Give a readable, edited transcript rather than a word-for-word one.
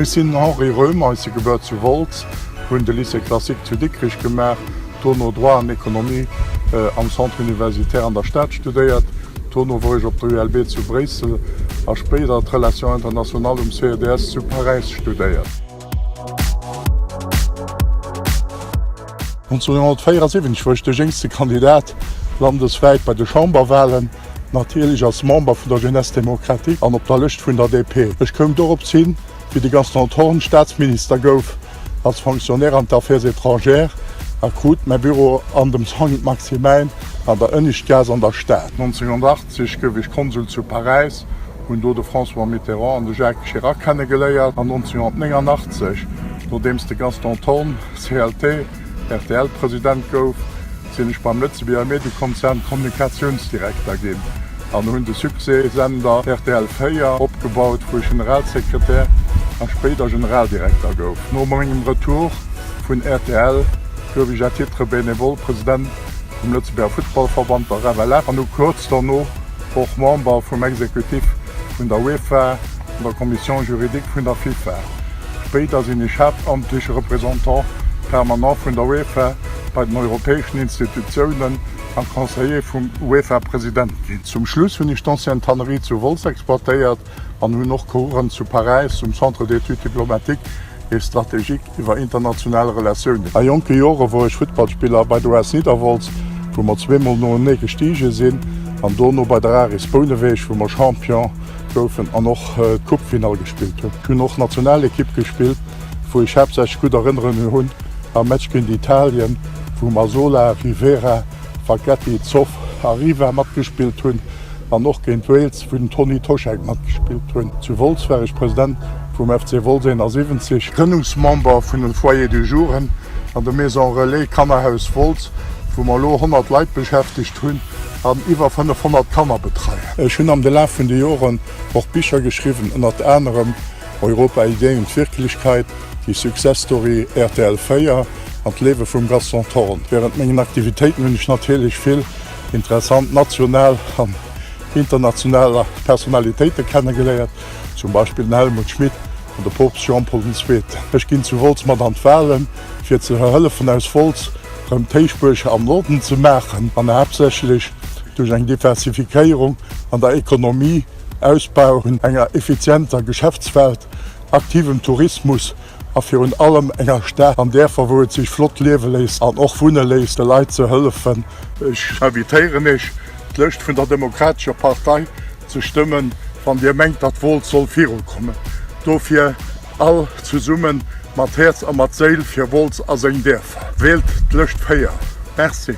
Ich sinn Henri Römer se gebert zu Volz hunn de Lycée Klassik zu Dickrich gemer, Tono droit an Ekonomie am Centre universitaire an der Stadt studéiert, Tono woch op der ULB zu Brüssel a spéder d Relation international CDS zu Paris studéiert. 1947 woch de jngste Kandidat landesweit bei de Chamberwahlen, natürlich als Member vun der Jeunesse Demokratik an op der Lëcht vun der DP. Ech kom dorop sinn, wie de ganz Antoren Staatsminister gouf als Funktionär an d'Affaires étrangères, akut mein Büro an dem St. Maximin an der Ënniggas an der Stadt. 1980 gouf ich Konsul zu Paris hun do de François Mitterrand an de Jacques Chirac kennengeléiert an 1989, nodems de ganz Anton CLT RTL-Präsident gouf, sinn ich beim Lützeburger Medienkonzern Kommunikationsdirektor gin. An hunn de Successender RTL 4 opgebaut vu Generalsekretär an später Generaldirektor gouf. No engem Retour vun RTL gouf ich a Titre Benevol Präsident vum Lützeburger Footballverband der Revelef an no kurz danno och Member vum Exekutiv vun der UEFA und der Kommission Juridik vun der FIFA. Später sinn ich hauptamtliche Repräsentant permanent vun der UEFA bei den europäischen Institutionen an Conseiller vum UEFA-Präsident gin. Zum Schluss hunn ich d'ancienne Tannerie zu Volz exportéiert an hun noch Koren zu Paris zum Centre d'études diplomatiques et stratégiques iwwer internationale Relationen. A jonke Jore wo ich Footballspieler bei der US Niedervolz, wo mat 2mal no ne Gestige sinn, an Dono bei der Aris Boneweg, wo mat Champion goufen an noch Cupfinal gespielt hun. Ich hun noch nationale Kipp gespielt, wo ich heb sech gut erinnern hunn am Matchkin d'Italien, wo Masola, Rivera, Faghetti, Zoff, Arriva mat gespielt hunn, an noch géint Wales vu den Toni Toschek mat gespielt hunn. Zu Volz war ich Präsident vum FC Volsinn a 70 Gründungsmember vun den Foyer du Jouren an der Maison Relais Kammerhaus Volz, wo man lo 100 Leiit beschäftigt hunn, an iwwer 500 Kammer betreiben. Ech hunn am de La vun de Joren och Bicher geschrieben en at Änerem Europa-Idee und Wirklichkeit, die Successstory RTL 4 an d'Lewe vum Gaston Thorn. Während menggen Aktivitäten hunn ich natürlich viel interessant national an internationaler Personalitéite kennengeleiert, zum Beispiel Helmut Schmidt und der Papst Jean-Paul II. Ech ginn zu Volz mat an Wellen fir ze verhëllefen aus Volz ëm Teichbuerche am Norden zu machen, an hauptsächlich durch eng Diversifikierung an der Ökonomie, Ausbau hun enger effizienter Geschäftswelt, aktivem Tourismus, a fir hun allem enger Stadt an der verwoet sich flott lewe leis an och vune leis de Leiit ze hëllefen. Ich habitéieren ich d'Lëcht vun der Demokratischer Partei zu stimmen, van Dir mengt dat Volz soll virun kommen. Dofir all zu summen mat Herz a mat Seel fir Volz as eng Dörfer. Wählt d'Lëcht 4. Merci.